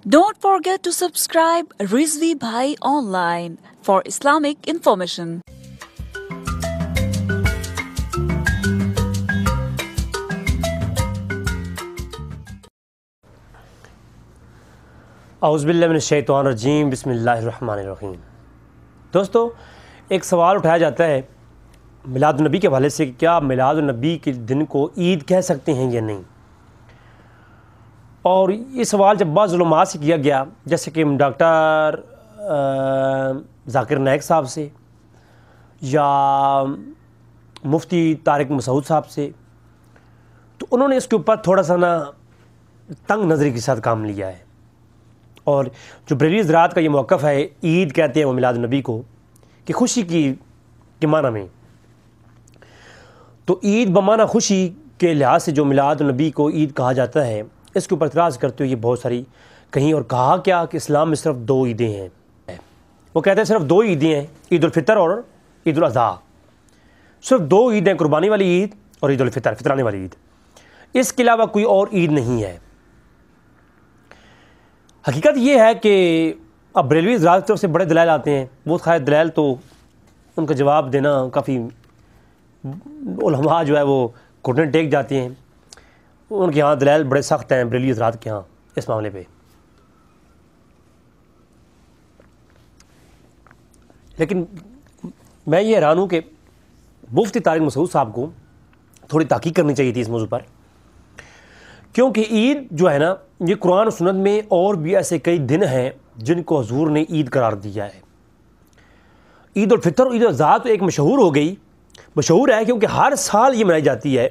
Don't forget to subscribe Rizvi Bhai Online for Islamic information. اعوذ باللہ من الشیطان الرجیم بسم اللہ الرحمن الرحیم۔ دوستو، ایک سوال اٹھایا جاتا ہے میلاد النبی کے حوالے سے کہ کیا میلاد النبی کے دن کو عید کہہ سکتے ہیں یا نہیں، اور یہ سوال جب بعض علماء سے کیا گیا، جیسے کہ ڈاکٹر ذاکر نائک صاحب سے یا مفتی طارق مسعود صاحب سے، تو انہوں نے اس کے اوپر تھوڑا سا تنگ نظری کے ساتھ کام لیا ہے، اور جو بریلوی حضرات کا یہ موقف ہے، عید کہتے ہیں وہ میلاد النبی کو کہ خوشی کے معنی میں، تو عید بمعنی خوشی کے لحاظ سے جو میلاد النبی کو عید کہا جاتا ہے، اس کے اوپر اعتراض کرتے ہوئے یہ بہت ساری کہیں اور کہا کیا کہ اسلام میں صرف دو عیدیں ہیں۔ وہ کہتے ہیں صرف دو عیدیں ہیں، عید الفطر اور عید الاضحیٰ، صرف دو عیدیں، قربانی والی عید اور عید الفطر، فطرانے والی عید، اس کے علاوہ کوئی اور عید نہیں ہے۔ حقیقت یہ ہے کہ اب بریلوی حضرات کی طرف سے بڑے دلائل آتے ہیں، وہ خیر دلائل تو ان کا جواب دینا کافی علماء جو ہے وہ گھٹنے ٹیک جاتے ہیں، ان کے ہاں دلائل بڑے سخت ہیں بریلوی حضرات کے ہاں اس معاملے پہ۔ لیکن میں یہ حیران ہوں کہ مفتی طارق مسعود صاحب کو تھوڑی تحقیق کرنی چاہیے تھی اس موضوع پر، کیونکہ عید جو ہے نا، یہ قرآن و سنت میں اور بھی ایسے کئی دن ہیں جن کو حضور نے عید قرار دیا ہے۔ عید الفطر اور عید الاضحیٰ تو ایک مشہور ہو گئی، مشہور ہے کیونکہ ہر سال یہ منائی جاتی ہے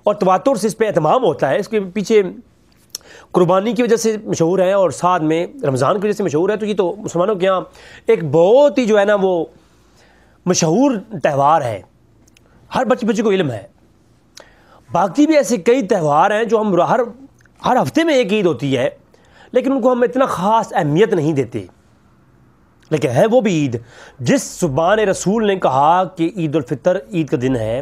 اور تواتر سے اس پہ اہتمام ہوتا ہے، اس کے پیچھے قربانی کی وجہ سے مشہور ہے اور ساتھ میں رمضان کی وجہ سے مشہور ہے، تو یہ تو مسلمانوں کے ہاں ایک بہت ہی جو ہے نا وہ مشہور تہوار ہے، ہر بچے کو علم ہے۔ باقی بھی ایسے کئی تہوار ہیں جو ہم ہر ہفتے میں ایک عید ہوتی ہے، لیکن ان کو ہم اتنا خاص اہمیت نہیں دیتے، لیکن ہے وہ بھی عید۔ جس زبان رسول نے کہا کہ عید الفطر عید کا دن ہے،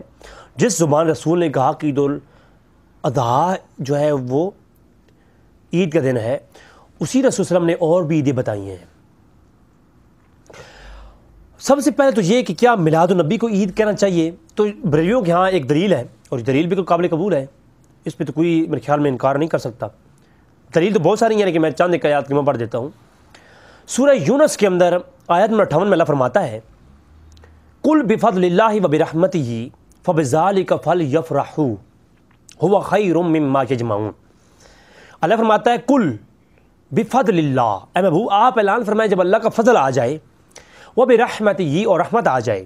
جس زبان رسول نے کہا کہ عید الاضحیٰ جو ہے وہ عید کا دن ہے، اسی رسول صلی اللہ علیہ وسلم نے اور بھی عیدیں بتائی ہیں۔ سب سے پہلے تو یہ کہ کیا میلاد النبی کو عید کہنا چاہیے، تو بریلویوں کے ہاں ایک دلیل ہے، اور یہ دلیل بھی قابل قبول ہے، اس پہ تو کوئی میرے خیال میں انکار نہیں کر سکتا۔ دلیل تو بہت ساری ہیں، لیکن میں چند ایک آیات کریمہ پڑھ دیتا ہوں۔ سورہ یونس کے اندر آیت نمبر 58 میں اللہ فرماتا ہے، قُلْ بِفَضْلِ اللَّهِ وَبِرَحْمَتِهِ فَبِذَلِكَ فَلْيَفْرَحُوا هُوَ خَيْرٌ مِّمَّا يَجْمَعُونَ۔ اللہ فرماتا ہے قُلْ بِفَضْلِ اللَّهِ، اے محبوب آپ اعلان فرمائیں جب اللہ کا فضل آ جائے، وَبِرَحْمَتِهِ اور رحمت آ جائے،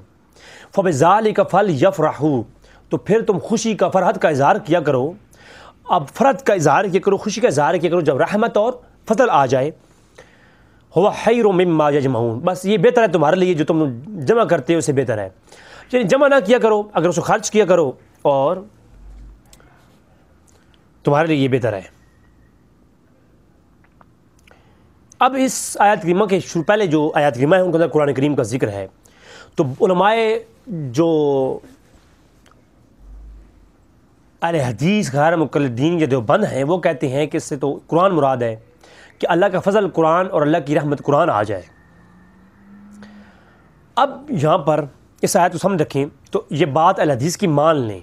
فَبِذَلِكَ فَلْيَفْرَحُوا تو پھر تم خوشی کا، فرحت کا اظہار کیا کرو۔ اب فرحت کا اظہار کیا کرو، خوشی کا اظہار کیا کرو جب رحمت اور فضل آ جائے۔ هُوَ خَيْرٌ مِّمَّا يَجْمَعُونَ، بس یہ بہتر ہے تمہارے لیے، جو تم جمع کرتے ہو اسے بہتر ہے، یعنی جمع نہ کیا کرو، اگر اس کو خرچ کیا کرو، اور تمہارے لیے یہ بہتر ہے۔ اب اس آیات کریمہ کے پہلے جو آیات کریمہ ہیں ان کے اندر قرآن کریم کا ذکر ہے، تو علماء جو اہل حدیث غیر مقلدین یا دیوبند ہیں، وہ کہتے ہیں کہ اس سے تو قرآن مراد ہے، کہ اللہ کا فضل قرآن اور اللہ کی رحمت قرآن آ جائے۔ اب یہاں پر اس آیت کو سمجھ رکھیں تو یہ بات اہل حدیث کی مان لیں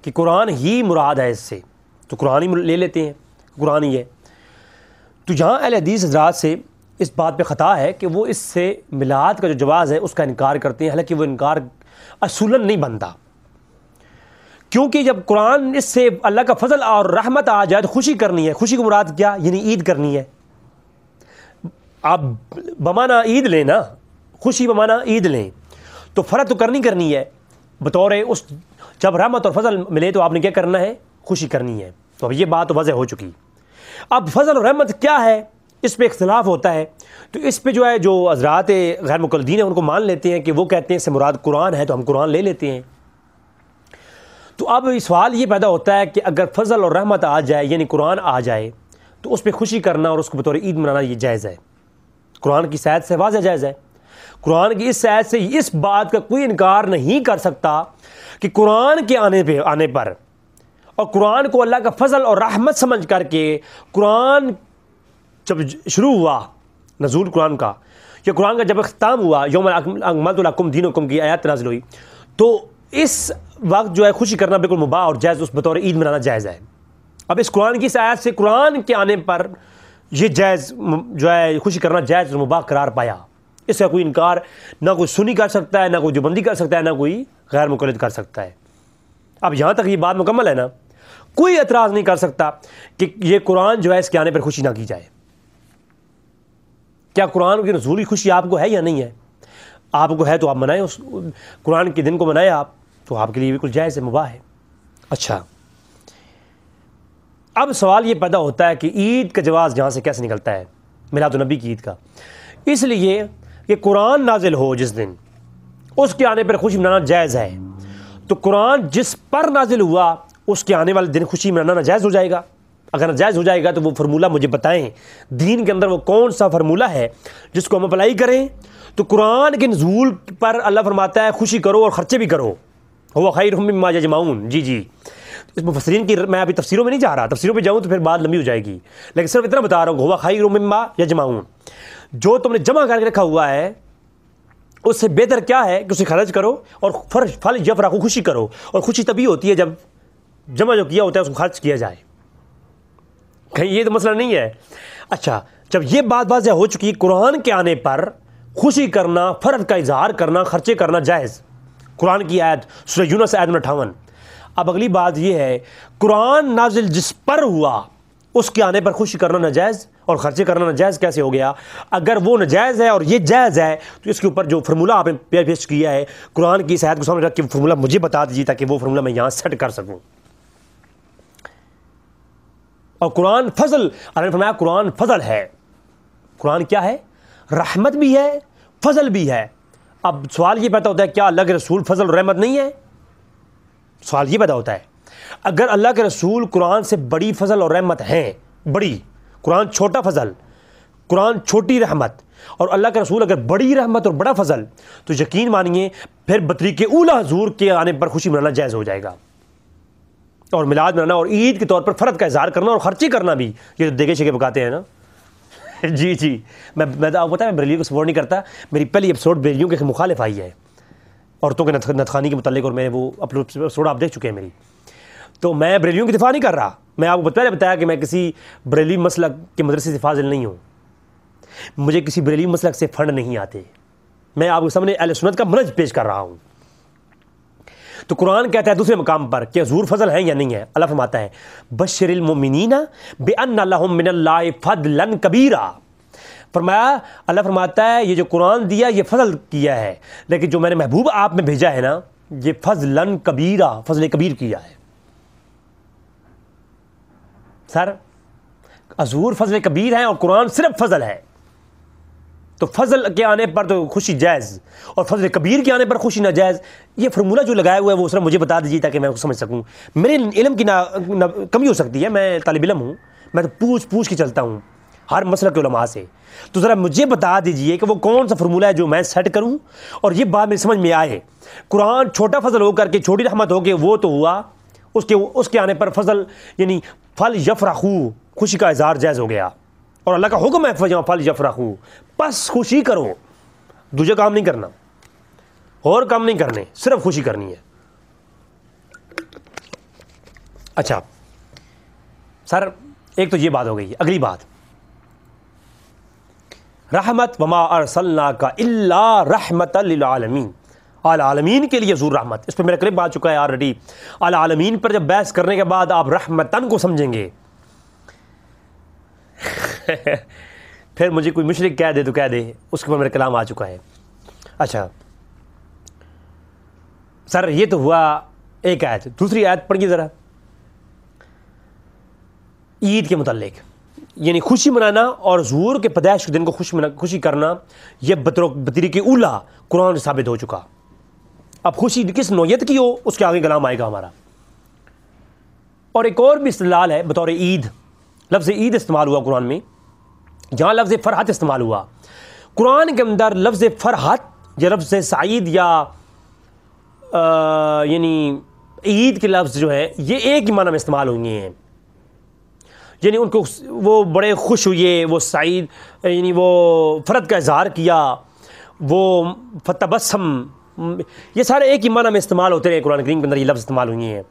کہ قرآن ہی مراد ہے، اس سے تو قرآن ہی لے لیتے ہیں، قرآن ہی ہے۔ تو جہاں اہل حدیث حضرات سے اس بات پہ خطا ہے کہ وہ اس سے میلاد کا جو جواز ہے اس کا انکار کرتے ہیں، حالانکہ وہ انکار اصولاً نہیں بنتا، کیونکہ جب قرآن اس سے اللہ کا فضل اور رحمت آ جائے تو خوشی کرنی ہے۔ خوشی کو مراد کیا، یعنی عید کرنی ہے۔ آپ بمانا عید لیں نا، خوشی بمانا عید لیں، تو فرحت تو کرنی ہے بطور اس، جب رحمت اور فضل ملے تو آپ نے کیا کرنا ہے، خوشی کرنی ہے۔ تو اب یہ بات واضح ہو چکی۔ اب فضل اور رحمت کیا ہے، اس پہ اختلاف ہوتا ہے، تو اس پہ جو ہے جو حضرات غیر مقلدین ہیں ان کو مان لیتے ہیں کہ وہ کہتے ہیں اس سے مراد قرآن ہے، تو ہم قرآن لے لیتے ہیں۔ تو اب سوال یہ پیدا ہوتا ہے کہ اگر فضل اور رحمت آ جائے، یعنی قرآن آ جائے، تو اس پہ خوشی کرنا اور اس کو بطور عید منانا یہ جائز ہے، قرآن کی صحت سے واضح جائز ہے۔ قرآن کی اس صحت سے اس بات کا کوئی انکار نہیں کر سکتا کہ قرآن کے آنے پر اور قرآن کو اللہ کا فضل اور رحمت سمجھ کر کے قرآن جب شروع ہوا نزول قرآن کا، یا قرآن کا جب اختتام ہوا، یوم اکملت لکم دینکم کی آیات نازل ہوئی، تو اس وقت جو ہے خوشی کرنا بالکل مباح اور جائز، اس بطور عید منانا جائز ہے۔ اب اس قرآن کی اس آیت سے قرآن کے آنے پر یہ جائز جو ہے خوشی کرنا جائز اور مباح قرار پایا، اس کا کوئی انکار نہ کوئی سنی کر سکتا ہے، نہ کوئی دیوبندی کر سکتا ہے، نہ کوئی غیر مقلد کر سکتا ہے۔ اب یہاں تک یہ بات مکمل ہے نا، کوئی اعتراض نہیں کر سکتا کہ یہ قرآن جو ہے اس کے آنے پر خوشی نہ کی جائے۔ کیا قرآن کی نزول کی خوشی آپ کو ہے یا نہیں ہے؟ آپ کو ہے تو آپ منائیں، اس قرآن کے دن کو منائیں آپ، تو آپ کے لیے بالکل جائز ہے، مباح ہے۔ اچھا، اب سوال یہ پیدا ہوتا ہے کہ عید کا جواز یہاں سے کیسے نکلتا ہے، میلاد النبی کی عید کا؟ اس لیے کہ قرآن نازل ہو جس دن، اس کے آنے پر خوشی منانا جائز ہے، تو قرآن جس پر نازل ہوا اس کے آنے والے دن خوشی منانا ناجائز ہو جائے گا۔ اگر ناجائز ہو جائے گا تو وہ فرمولہ مجھے بتائیں، دین کے اندر وہ کون سا فرمولہ ہے جس کو ہم اپلائی کریں؟ تو قرآن کے نزول پر اللہ فرماتا ہے خوشی کرو اور خرچے بھی کرو، هو خیر مما یجمعون۔ جی اس مفسرین کی میں ابھی تفسیروں میں نہیں جا رہا، تفسیروں پہ جاؤں تو پھر بات لمبی ہو جائے گی، لیکن صرف اتنا بتا رہا ہوں، هو خیر مما یجمعون، جو تم نے جمع کر کے رکھا ہوا ہے اس سے بہتر کیا ہے کہ اسے خرچ کرو اور پھل یفرحوا، خوشی کرو، اور خوشی تبھی ہوتی ہے جب جمع جو کیا ہوتا ہے اس کو خرچ کیا جائے۔ کہیں یہ تو مسئلہ نہیں ہے۔ اچھا، جب یہ بات واضح ہو چکی قرآن کے آنے پر خوشی کرنا، فرض کا اظہار کرنا، خرچے کرنا جائز، قرآن کی آیت سورہ یونس آیت 58۔ اب اگلی بات یہ ہے، قرآن نازل جس پر ہوا اس کے آنے پر خوشی کرنا ناجائز اور خرچے کرنا ناجائز کیسے ہو گیا؟ اگر وہ ناجائز ہے اور یہ جائز ہے تو اس کے اوپر جو فرمولہ آپ نے پیش کیا ہے قرآن کی اس آیت کو سامنے رکھ کے فرمولہ مجھے بتا دیجیے تاکہ وہ فرمولہ میں یہاں سیٹ کر سکوں۔ اور قرآن فضل، اللہ نے فرمایا قرآن فضل ہے۔ قرآن کیا ہے؟ رحمت بھی ہے، فضل بھی ہے۔ اب سوال یہ پیدا ہوتا ہے، کیا اللہ کے رسول فضل اور رحمت نہیں ہے؟ سوال یہ پیدا ہوتا ہے، اگر اللہ کے رسول قرآن سے بڑی فضل اور رحمت ہیں، بڑی، قرآن چھوٹا فضل، قرآن چھوٹی رحمت، اور اللہ کے رسول اگر بڑی رحمت اور بڑا فضل، تو یقین مانیے پھر بطریق اولیٰ حضور کے آنے پر خوشی منانا جائز ہو جائے گا، اور میلاد منانا اور عید کے طور پر فرض کا اظہار کرنا اور خرچی کرنا بھی، یہ جو دیگے شگے پکاتے ہیں نا۔ جی میں آپ کو پتا ہے میں بریلیوں کو سپورٹ نہیں کرتا، میری پہلی ایپیسوڈ بریلیوں کے مخالف آئی ہے، عورتوں کے نتخانی کے متعلق، اور میں وہ ایپیسوڈ آپ دیکھ چکے ہیں میری، تو میں بریلیوں کی دفاع نہیں کر رہا، میں آپ کو بتایا کہ میں کسی بریلی مسلک کے مدرسے سے فاضل نہیں ہوں، مجھے کسی بریلی مسلک سے فنڈ نہیں آتے، میں آپ کے سامنے اہل سنت کا منہج پیش کر رہا ہوں۔ تو قرآن کہتا ہے دوسرے مقام پر کہ حضور فضل ہیں یا نہیں ہے، اللہ فرماتا ہے بشر المؤمنین بان لهم من اللہ فضلا کبیرا، فرمایا، اللہ فرماتا ہے یہ جو قرآن دیا یہ فضل کیا ہے، لیکن جو میں نے محبوب آپ میں بھیجا ہے نا یہ فضلا کبیرا، فضل کبیر کیا ہے۔ سر حضور فضل کبیر ہیں اور قرآن صرف فضل ہے، تو فضل کے آنے پر تو خوشی جائز اور فضل کبیر کے آنے پر خوشی ناجائز، یہ فرمولہ جو لگایا ہوا ہے وہ صرف مجھے بتا دیجیے تاکہ میں سمجھ سکوں۔ میرے علم کی کمی ہو سکتی ہے، میں طالب علم ہوں، میں تو پوچھ کے چلتا ہوں ہر مسلک کے علماء سے، تو ذرا مجھے بتا دیجئے کہ وہ کون سا فرمولہ ہے جو میں سیٹ کروں اور یہ بات میری سمجھ میں آئے۔ قرآن چھوٹا فضل ہو کر کے چھوٹی رحمت ہو کے وہ تو ہوا، اس کے آنے پر فضل یعنی فل یفرحوا، خوشی کا اظہار جائز ہو گیا، اور اللہ کا حکم ہے فل یفرحوا، بس خوشی کرو، دوسرے کام نہیں کرنا، اور کام نہیں کرنے، صرف خوشی کرنی ہے۔ اچھا سر، ایک تو یہ بات ہو گئی، اگلی بات رحمت، وما ارسلناک الا رحمتا للعالمین، العالمین کے لیے حضور رحمت، اس پہ میرا کلپ آ چکا ہے آلریڈی۔ العالمین پر جب بحث کرنے کے بعد آپ رحمتن کو سمجھیں گے پھر مجھے کوئی مشرک کہہ دے تو کہہ دے، اس کے اوپر میرا کلام آ چکا ہے۔ اچھا سر، یہ تو ہوا ایک آیت، دوسری آیت پڑھیے ذرا عید کے متعلق، یعنی خوشی منانا اور حضور کے پیدائش کے دن کو خوشی کرنا، یہ بطریق اولیٰ قرآن سے ثابت ہو چکا۔ اب خوشی کس نوعیت کی ہو اس کے آگے کلام آئے گا ہمارا۔ اور ایک اور بھی استدلال ہے بطور عید، لفظ عید استعمال ہوا قرآن میں، جہاں لفظ فرحت استعمال ہوا قرآن کے اندر، لفظ فرحت یا لفظ سعید یا یعنی عید کے لفظ جو ہے یہ ایک ہی معنی میں استعمال ہوئے ہیں۔ یعنی ان کو وہ بڑے خوش ہوئے، وہ سعید یعنی وہ فرد کا اظہار کیا، وہ فتبسم، یہ سارے ایک ہی معنی میں استعمال ہوتے رہے قرآن کریم کے اندر، یہ لفظ استعمال ہوئے ہیں.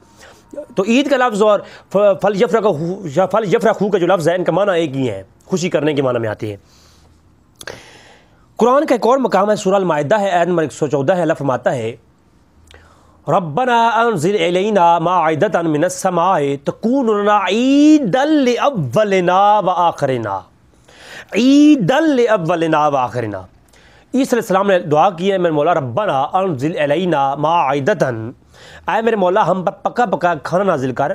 تو عید کا لفظ اور فل یفرحوا کا جو لفظ ہے ان کا معنی ایک ہی ہے، خوشی کرنے کے معنی میں آتی ہے. قرآن کا ایک اور مقام ہے، سورہ المائدہ ہے، آیت نمبر 114 ہے. اللہ فرماتا ہے ربنا انزل الینا مائدۃ من السماء تکون لنا عیدا لاولنا وآخرنا، عیدا لاولنا وآخرنا. عیسیٰ علیہ السلام نے دعا کی ہے، میرے مولا ربنا انزل الینا مائدۃ، اے میرے مولا ہم پر پکا پکا کھانا نازل کر،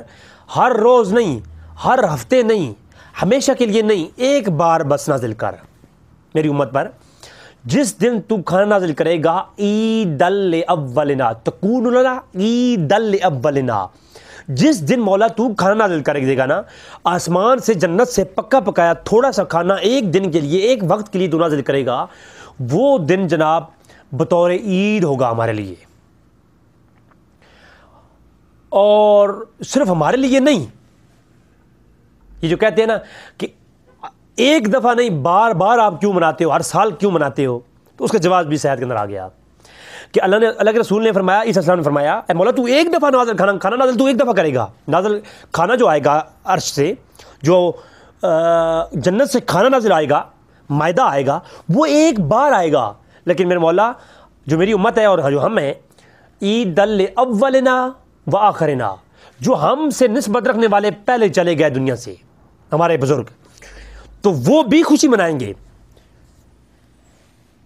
ہر روز نہیں، ہر ہفتے نہیں، ہمیشہ کے لیے نہیں، ایک بار بس نازل کر میری امت پر. جس دن تو کھانا نازل کرے گا عید لاولنا، تکون لنا عید لاولنا، جس دن مولا تو کھانا نازل کرے دے گا نا، آسمان سے جنت سے پکا پکایا تھوڑا سا کھانا ایک دن کے لیے، ایک وقت کے لیے تو نازل کرے گا، وہ دن جناب بطور عید ہوگا ہمارے لیے. اور صرف ہمارے لیے نہیں، یہ جو کہتے ہیں نا کہ ایک دفعہ نہیں بار بار آپ کیوں مناتے ہو، ہر سال کیوں مناتے ہو، تو اس کا جواب بھی صحت کے اندر آ گیا کہ اللہ کے رسول نے فرمایا، عیسیٰ السلام نے فرمایا اے مولا تو ایک دفعہ نازل کھانا نازل تو ایک دفعہ کرے گا، نازل کھانا جو آئے گا عرش سے، جو جنت سے کھانا نازل آئے گا، مائدہ آئے گا، وہ ایک بار آئے گا. لیکن میرے مولا جو میری امت ہے اور جو ہم ہیں، عید لاولنا وآخرنا، جو ہم سے نسبت رکھنے والے پہلے چلے گئے دنیا سے، ہمارے بزرگ، تو وہ بھی خوشی منائیں گے.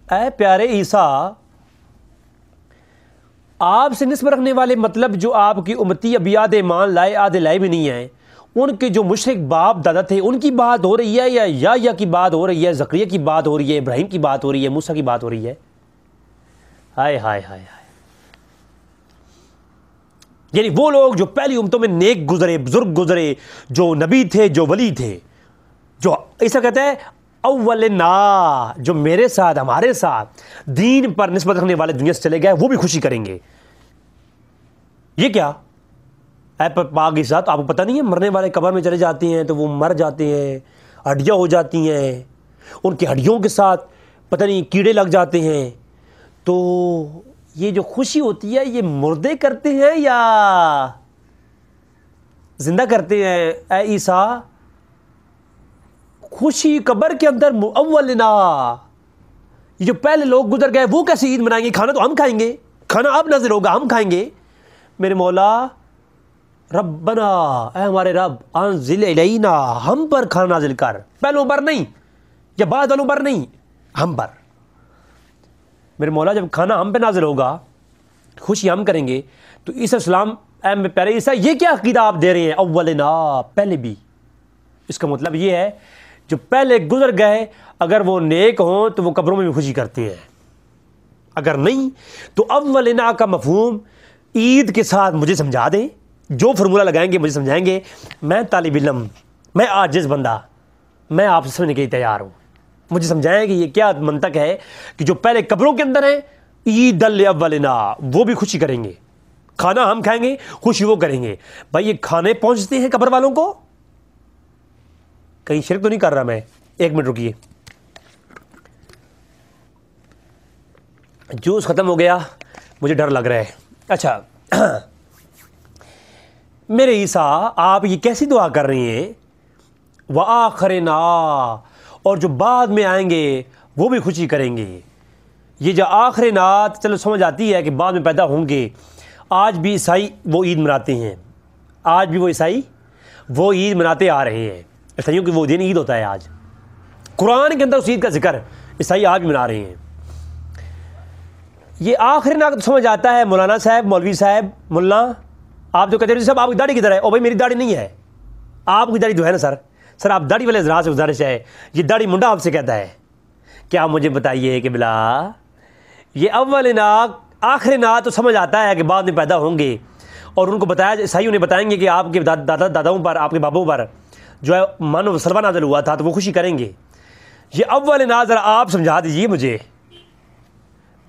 اے پیارے عیسیٰ، آپ سے نسبت رکھنے والے مطلب جو آپ کی امتی ابھی آدھے ایمان لائے آدھے لائے بھی نہیں ہیں، ان کے جو مشرک باپ دادا تھے ان کی بات ہو رہی ہے، یا کی بات ہو رہی ہے، زکریا کی بات ہو رہی ہے، ابراہیم کی بات ہو رہی ہے، موسیٰ کی بات ہو رہی ہے. ہائے ہائے ہائے ہائے. یعنی وہ لوگ جو پہلی امتوں میں نیک گزرے، بزرگ گزرے، جو نبی تھے، جو ولی تھے، جو ایسا کہتا ہے اولنا، جو میرے ساتھ ہمارے ساتھ دین پر نسبت رکھنے والے دنیا سے چلے گئے، وہ بھی خوشی کریں گے. یہ کیا اے پاک کے ساتھ آپ کو پتہ نہیں ہے، مرنے والے قبر میں چلے جاتے ہیں تو وہ مر جاتے ہیں، ہڈیاں ہو جاتی ہیں، ان کی ہڈیوں کے ساتھ پتہ نہیں کیڑے لگ جاتے ہیں. تو یہ جو خوشی ہوتی ہے یہ مردے کرتے ہیں یا زندہ کرتے ہیں؟ اے عیسیٰ، خوشی قبر کے اندر اولنا، یہ جو پہلے لوگ گزر گئے وہ کیسے عید منائیں گے؟ کھانا تو ہم کھائیں گے، کھانا اب نازل ہوگا ہم کھائیں گے. میرے مولا ربنا، اے ہمارے رب، انزل الینا، ہم پر کھانا نازل کر، پہلوں پر نہیں یا بعد والوں پر نہیں، ہم پر. میرے مولا جب کھانا ہم پہ نازل ہوگا، خوشی ہم کریں گے. تو عیسیٰ السلام، اے پیارے عیسیٰ، یہ کیا عقیدہ آپ دے رہے ہیں اولنا، پہلے بھی؟ اس کا مطلب یہ ہے جو پہلے گزر گئے اگر وہ نیک ہوں تو وہ قبروں میں بھی خوشی کرتے ہیں، اگر نہیں تو اولنا کا مفہوم عید کے ساتھ مجھے سمجھا دیں. جو فرمولہ لگائیں گے مجھے سمجھائیں گے. میں طالب علم، میں عاجز بندہ، میں آپ سے سمجھنے کے لیے تیار ہوں. مجھے سمجھائیں کہ یہ کیا منطق ہے کہ جو پہلے قبروں کے اندر ہیں عید الاولنا، وہ بھی خوشی کریں گے، کھانا ہم کھائیں گے، خوشی وہ کریں گے. بھائی یہ کھانے پہنچتے ہیں قبر والوں کو؟ کہیں شرک تو نہیں کر رہا میں؟ ایک منٹ رکیے. جوس ختم ہو گیا، مجھے ڈر لگ رہا ہے. اچھا میرے عیسیٰ، آپ یہ کیسی دعا کر رہی ہیں؟ وآخرنا، اور جو بعد میں آئیں گے وہ بھی خوشی کریں گے. یہ جو آخرنا چلو سمجھ آتی ہے کہ بعد میں پیدا ہوں گے. آج بھی عیسائی وہ عید مناتے ہیں، آج بھی وہ عیسائی وہ عید مناتے آ رہے ہیں. عیسائیوں کی وہ دن عید ہوتا ہے آج. قرآن کے اندر اس عید کا ذکر عیسائی آج بھی منا رہے ہیں. یہ آخرنا تو سمجھ آتا ہے مولانا صاحب، مولوی صاحب، ملا، آپ جو کہتے ہیں صاحب آپ کی داڑھی کدھر ہے؟ او بھائی میری داڑھی نہیں ہے. آپ کی داڑھی تو ہے نا سر آپ داڑھی والے حضرات سے گزارش ہے، یہ داڑھی منڈا آپ سے کہتا ہے کہ آپ مجھے بتائیے کہ بلا یہ اولنا آخرنا تو سمجھ آتا ہے کہ بعد میں پیدا ہوں گے. اور ان کو بتایا، عیسائیوں نے بتائیں گے کہ آپ کے داداؤں پر، آپ کے بابوں پر جو ہے من و سلوہ نازل ہوا تھا تو وہ خوشی کریں گے. یہ اولنا ذرا آپ سمجھا دیجئے مجھے،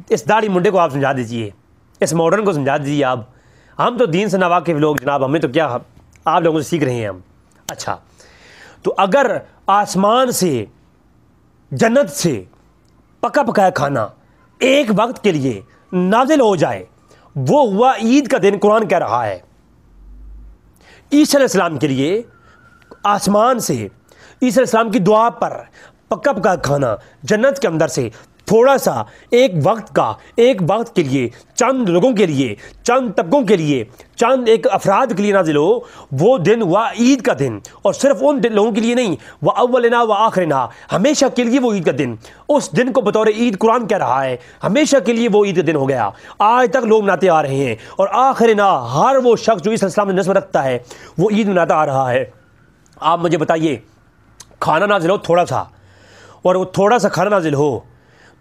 اس داڑھی منڈے کو آپ سمجھا دیجئے، اس ماڈرن کو سمجھا دیجئے. آپ ہم تو دین سے ناواقف لوگ جناب، ہمیں تو کیا، آپ لوگوں سے سیکھ رہے ہیں ہم. اچھا تو اگر آسمان سے جنت سے پکا پکایا کھانا ایک وقت کے لیے نازل ہو جائے، وہ ہوا عید کا دن. قرآن کہہ رہا ہے عیسیٰ علیہ السلام کے لیے آسمان سے عیسیٰ علیہ السلام کی دعا پر پکا پکا کھانا جنت کے اندر سے تھوڑا سا ایک وقت کے لیے، چند لوگوں کے لیے، چند طبقوں کے لیے، چند ایک افراد کے لیے نازل ہو، وہ دن ہوا عید کا دن. اور صرف ان لوگوں کے لیے نہیں، وہ اولنا و آخرنا، ہمیشہ کے لیے وہ عید کا دن. اس دن کو بطور عید قرآن کہہ رہا ہے ہمیشہ کے لیے وہ عید کا دن ہو گیا. آج تک لوگ مناتے آ رہے ہیں، اور آخرنا ہر وہ شخص جو عیسیٰ علیہ السلام میں نسبت رکھتا ہے وہ عید مناتا آ رہا ہے. آپ مجھے بتائیے، کھانا نازل ہو تھوڑا سا، اور وہ تھوڑا سا کھانا نازل ہو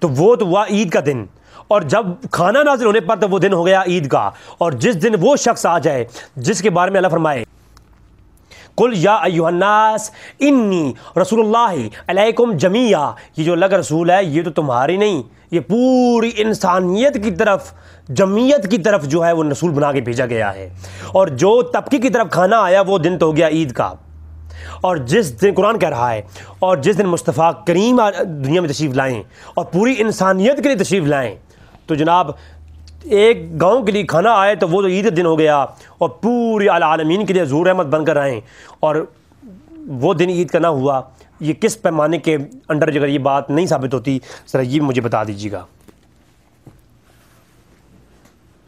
تو وہ تو ہوا عید کا دن. اور جب کھانا نازل ہونے پر تو وہ دن ہو گیا عید کا. اور جس دن وہ شخص آ جائے جس کے بارے میں اللہ فرمائے قل یا ایھا الناس انی رسول اللہ علیکم جمیعا، یہ جو اللہ کا رسول ہے یہ تو تمہاری نہیں، یہ پوری انسانیت کی طرف، جمعیت کی طرف جو ہے وہ رسول بنا کے بھیجا گیا ہے. اور جو طبقے کی طرف کھانا آیا وہ دن تو ہو گیا عید کا. اور جس دن قرآن کہہ رہا ہے، اور جس دن مصطفیٰ کریم دنیا میں تشریف لائیں اور پوری انسانیت کے لیے تشریف لائیں، تو جناب ایک گاؤں کے لیے کھانا آئے تو وہ تو عید دن ہو گیا، اور پوری العالمین کے لیے ظہور احمد بن کر آئیں اور وہ دن عید کا نہ ہوا. یہ کس پیمانے کے انڈر اگر یہ بات نہیں ثابت ہوتی، سر یہ مجھے بتا دیجیے گا.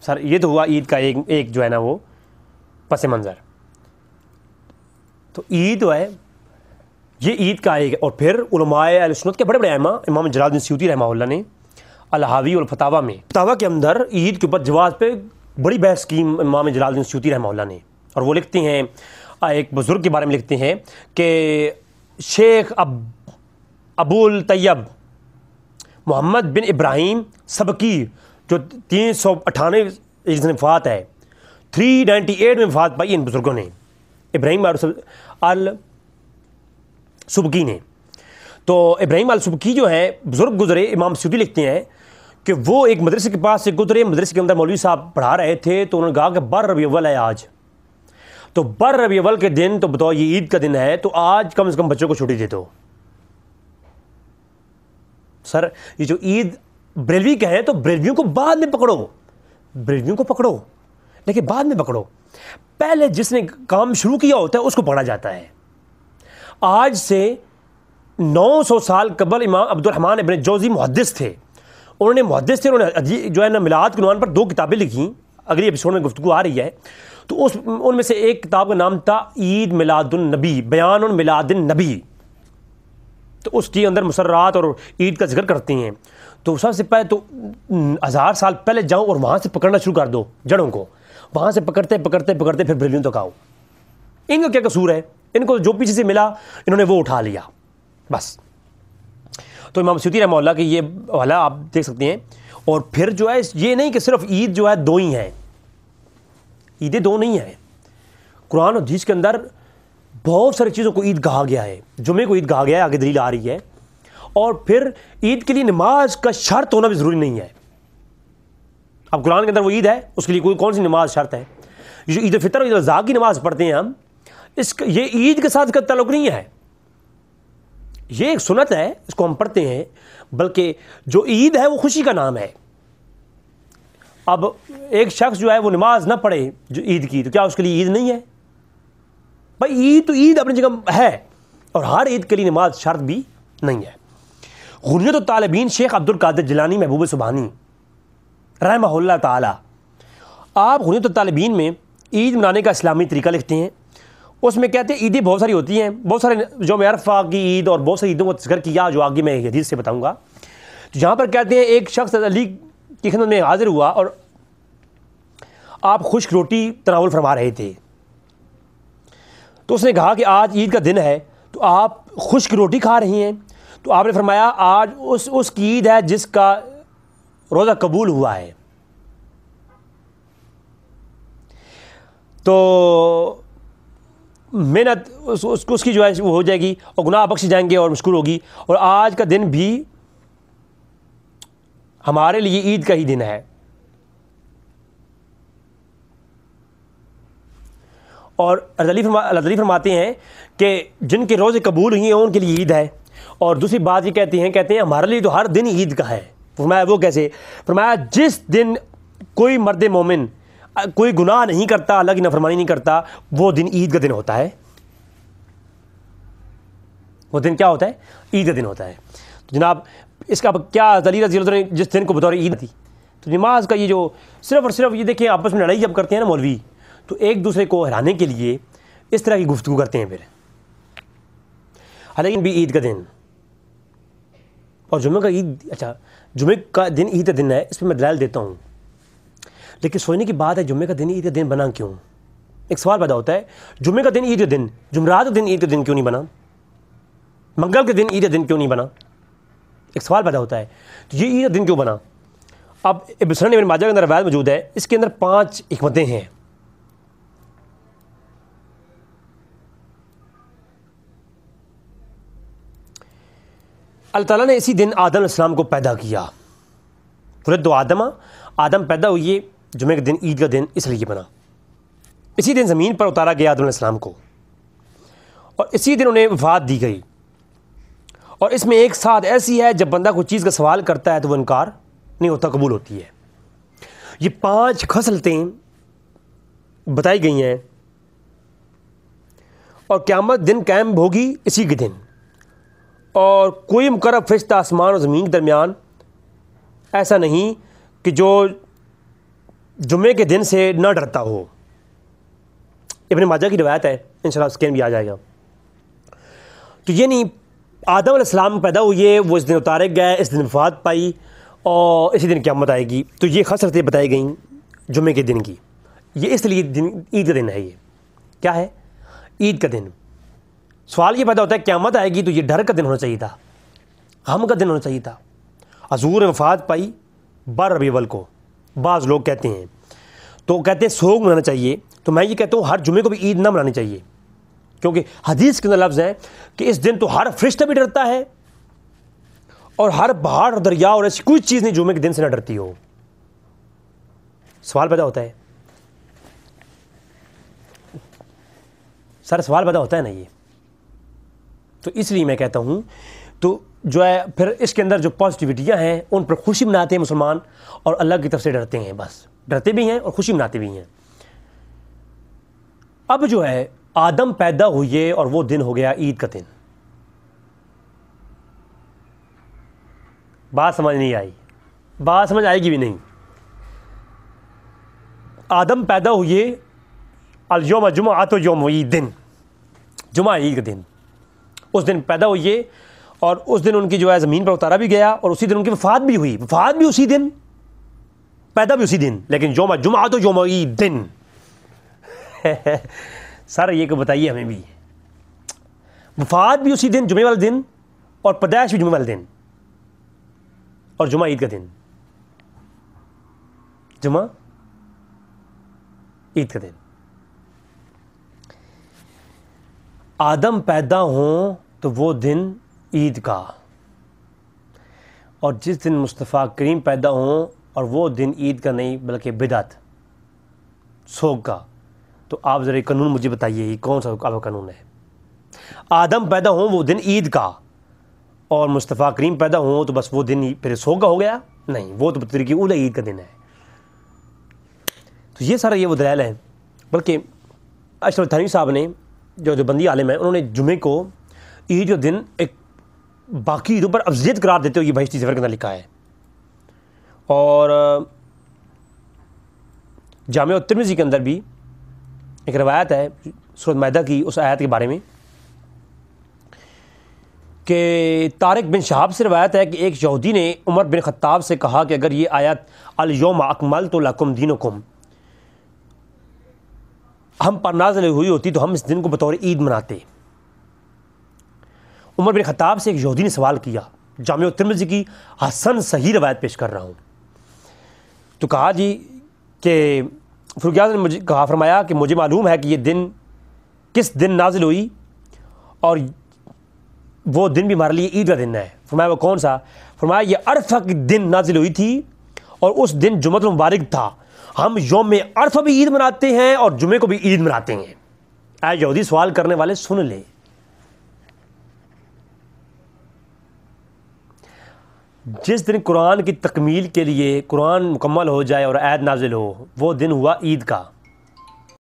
سر یہ تو ہوا عید کا ایک جو ہے نا وہ پس منظر. تو عید جو ہے یہ عید کا ایک. اور پھر علماء اہل سنت کے بڑے بڑے ائمہ، امام جلال الدین سیوطی رحمہ اللہ نے الحاوی والفتاویٰ میں، فتاویٰ کے اندر عید کے اوپر جواز پہ بڑی بحث کی امام جلال الدین سیوطی رحمہ اللہ نے. اور وہ لکھتے ہیں، ایک بزرگ کے بارے میں لکھتے ہیں کہ شیخ ابو الطیب محمد بن ابراہیم سبکی، جو 398 میں وفات ہے، 398 میں وفات پائی ان بزرگوں نے، ابراہیم السبکی نے. تو ابراہیم السبکی جو ہے بزرگ گزرے. امام سیوطی لکھتے ہیں کہ وہ ایک مدرسے کے پاس سے گزرے، مدرسے کے اندر مولوی صاحب پڑھا رہے تھے، تو انہوں نے کہا کہ بر ربیع اول ہے آج، تو بر ربیع اول کے دن تو بتاؤ یہ عید کا دن ہے، تو آج کم سے کم بچوں کو چھٹی دے دو. سر یہ جو عید بریلوی کا ہے تو بریلویوں کو بعد میں پکڑو، بریلویوں کو پکڑو لیکن بعد میں پکڑو. پہلے جس نے کام شروع کیا ہوتا ہے اس کو پکڑا جاتا ہے. آج سے 900 سال قبل امام عبد الرحمن ابن جوزی محدث تھے. انہوں نے جو ہے نا میلاد کے عنوان پر 2 کتابیں لکھیں. اگلی ایپیسوڈ میں گفتگو آ رہی ہے. تو ان میں سے ایک کتاب کا نام تھا عید میلاد النبی، بیان میلاد النبی. تو اس کے اندر مسرات اور عید کا ذکر کرتے ہیں. تو سب سے پہلے تو 1000 سال پہلے جاؤ اور وہاں سے پکڑنا شروع کر دو جڑوں کو. وہاں سے پکڑتے پھر بریلویوں تک آؤ. ان کا کیا قصور ہے؟ ان کو جو پیچھے سے ملا انہوں نے وہ اٹھا لیا بس. تو امام سیوطی رحمہ اللہ کی یہ حوالہ آپ دیکھ سکتے ہیں. اور پھر جو ہے یہ نہیں کہ صرف عید جو ہے 2 ہی ہیں، عیدیں 2 نہیں ہیں. قرآن اور حدیث کے اندر بہت ساری چیزوں کو عید کہا گیا ہے. جمعے کو عید کہا گیا ہے، آگے دلیل آ رہی ہے. اور پھر عید کے لیے نماز کا شرط ہونا بھی ضروری نہیں ہے. اب قرآن کے اندر وہ عید ہے، اس کے لیے کون سی نماز شرط ہے؟ جو عید الفطر اور عید الاضحیٰ کی نماز پڑھتے ہیں ہم، یہ عید کے ساتھ کا تعلق نہیں ہے. یہ ایک سنت ہے، اس کو ہم پڑھتے ہیں، بلکہ جو عید ہے وہ خوشی کا نام ہے. اب ایک شخص جو ہے وہ نماز نہ پڑھے جو عید کی، تو کیا اس کے لیے عید نہیں ہے؟ بھائی عید تو عید اپنی جگہ ہے، اور ہر عید کے لیے نماز شرط بھی نہیں ہے. غنیت الطالبین شیخ عبد القادر جیلانی محبوب سبحانی رحمہ اللہ تعالی، آپ غنیت الطالبین میں عید منانے کا اسلامی طریقہ لکھتے ہیں. اس میں کہتے ہیں عیدیں بہت ساری ہوتی ہیں، بہت سارے یوم عرفہ کی عید اور بہت ساری عیدوں کا ذکر کیا جو آگے میں حدیث سے بتاؤں گا. جہاں پر کہتے ہیں ایک شخص علی کی خدمت میں حاضر ہوا اور آپ خشک روٹی تناول فرما رہے تھے. تو اس نے کہا کہ آج عید کا دن ہے تو آپ خشک روٹی کھا رہی ہیں. تو آپ نے فرمایا آج اس کی عید ہے جس کا روزہ قبول ہوا ہے. تو محنت اس کی جو ہے وہ ہو جائے گی اور گناہ بخشے جائیں گے اور مشکور ہوگی. اور آج کا دن بھی ہمارے لیے عید کا ہی دن ہے. اور اللہ تعالی فرماتے ہیں کہ جن کے روزے قبول ہوئی ہیں ان کے لیے عید ہے. اور دوسری بات یہ کہتے ہیں ہمارے لیے تو ہر دن عید کا ہے. فرمایا وہ کیسے؟ فرمایا جس دن کوئی مرد مومن کوئی گناہ نہیں کرتا، اللہ کی نافرمانی نہیں کرتا، وہ دن عید کا دن ہوتا ہے. وہ دن کیا ہوتا ہے؟ عید کا دن ہوتا ہے. تو جناب اس کا کیا علی رضی اللہ عنہ نے جس دن کو بطور عید تھی، تو نماز کا یہ جو صرف اور صرف یہ دیکھیں آپس میں لڑائی جب کرتے ہیں نا مولوی، تو ایک دوسرے کو ہرانے کے لیے اس طرح کی گفتگو کرتے ہیں. پھر حالانکہ بھی عید کا دن اور جمعہ کا عید، اچھا جمعہ کا دن عید کا دن ہے، اس پہ میں دلائل دیتا ہوں، لیکن سوچنے کی بات ہے جمعہ کا دن عید کا دن بنا کیوں؟ ایک سوال پیدا ہوتا ہے، جمعہ کا دن عید کا دن، جمعرات کا دن عید کا دن کیوں نہیں بنا؟ منگل کے دن عید کا دن کیوں نہیں بنا؟ ایک سوال پیدا ہوتا ہے، تو یہ عید کا دن کیوں بنا؟ اب سنن ابن ماجہ کے اندر روایت موجود ہے، اس کے اندر 5 حکمتیں ہیں. اللہ تعالیٰ نے اسی دن آدم علیہ السلام کو پیدا کیا. ولد آدم پیدا ہوئے، جمعہ کے دن عید کا دن اس لیے بنا. اسی دن زمین پر اتارا گیا آدم علیہ السلام کو، اور اسی دن انہیں وفات دی گئی. اور اس میں ایک ساتھ ایسی ہے جب بندہ کوئی چیز کا سوال کرتا ہے تو وہ انکار نہیں ہوتا، قبول ہوتی ہے. یہ 5 خصلتیں بتائی گئی ہیں، اور قیامت دن قائم ہوگی اسی کے دن. اور کوئی مقرب فرشتہ آسمان اور زمین کے درمیان ایسا نہیں کہ جو جمعے کے دن سے نہ ڈرتا ہو. ابن ماجہ کی روایت ہے، انشاءاللہ اسکین بھی آ جائے گا. تو یہ نہیں آدم علیہ السلام پیدا ہوئے، وہ اس دن اتارے گئے، اس دن وفات پائی، اور اسی دن قیامت آئے گی. تو یہ خصلتیں بتائی گئیں جمعے کے دن کی. یہ اس لیے عید کا دن ہے. یہ کیا ہے؟ عید کا دن. سوال یہ پیدا ہوتا ہے قیامت آئے گی تو یہ ڈر کا دن ہونا چاہیے تھا، غم کا دن ہونا چاہیے تھا. حضور نے وفات پائی 12 ربیع الاول کو، بعض لوگ کہتے ہیں، تو کہتے ہیں سوگ منانا چاہیے. تو میں یہ کہتا ہوں ہر جمعے کو بھی عید نہ منانی چاہیے، کیونکہ حدیث کے اندر لفظ ہے کہ اس دن تو ہر فرشتہ بھی ڈرتا ہے، اور ہر پہاڑ اور دریا اور ایسی کوئی چیز نہیں جمعے کے دن سے نہ ڈرتی ہو. سوال پیدا ہوتا ہے، سارا سوال پیدا ہوتا ہے نا یہ. تو اس لیے میں کہتا ہوں تو جو ہے پھر اس کے اندر جو پازیٹیوٹیاں ہیں ان پر خوشی مناتے ہیں مسلمان، اور اللہ کی طرف سے ڈرتے ہیں. بس ڈرتے بھی ہیں اور خوشی مناتے بھی ہیں. اب جو ہے آدم پیدا ہوئے اور وہ دن ہو گیا عید کا دن. بات سمجھ نہیں آئی، بات سمجھ آئے گی بھی نہیں. آدم پیدا ہوئے، الیوم جمعۃ یوم عید، دن جمعہ عید کا دن، اس دن پیدا ہوئے، اور اس دن ان کی جو ہے زمین پر اتارا بھی گیا، اور اسی دن ان کی وفات بھی ہوئی. وفات بھی اسی دن، پیدا بھی اسی دن، لیکن یوم جمعۃ یوم عید دن. سر یہ کو بتائیے ہمیں بھی، وفات بھی اسی دن جمعے والے دن، اور پیدائش بھی جمعے والے دن، اور جمعہ عید کا دن. جمعہ عید کا دن. آدم پیدا ہوں تو وہ دن عید کا، اور جس دن مصطفیٰ کریم پیدا ہوں اور وہ دن عید کا نہیں بلکہ بدعت، سوگ کا. تو آپ ذرا قانون مجھے بتائیے یہ کون سا آپ کا قانون ہے؟ آدم پیدا ہوں وہ دن عید کا، اور مصطفیٰ کریم پیدا ہوں تو بس وہ دن پھر سوگ کا ہو گیا؟ نہیں، وہ تو طریقے اولا عید کا دن ہے. تو یہ سارا یہ وہ دلائل ہے. بلکہ اشرف تھانوی صاحب نے جو بندی عالم ہے، انہوں نے جمعے کو عید جو دن ایک باقی عیدوں پر افضلیت قرار دیتے ہوئے یہ بہشتی سفر کے اندر لکھا ہے. اور جامع ترمذی کے اندر بھی ایک روایت ہے سورۃ مائدہ کی اس آیت کے بارے میں، کہ طارق بن شہاب سے روایت ہے کہ ایک یہودی نے عمر بن خطاب سے کہا کہ اگر یہ آیت الیوم اکملت لکم دینکم ہم پر نازل ہوئی ہوتی تو ہم اس دن کو بطور عید مناتے. عمر بن خطاب سے ایک یہودی نے سوال کیا، جامع ترمذی کی حسن صحیح روایت پیش کر رہا ہوں. تو کہا جی کہ فاروق اعظم نے مجھے فرمایا کہ مجھے معلوم ہے کہ یہ دن کس دن نازل ہوئی، اور وہ دن بھی ہمارے لیے عید کا دن ہے. فرمایا وہ کون سا؟ فرمایا یہ عرفہ کے دن نازل ہوئی تھی، اور اس دن جمعۃ المبارک تھا. ہم یوم عرفہ بھی عید مناتے ہیں اور جمعے کو بھی عید مناتے ہیں. اے یہودی سوال کرنے والے سن لے، جس دن قرآن کی تکمیل کے لیے قرآن مکمل ہو جائے اور آیت نازل ہو، وہ دن ہوا عید کا،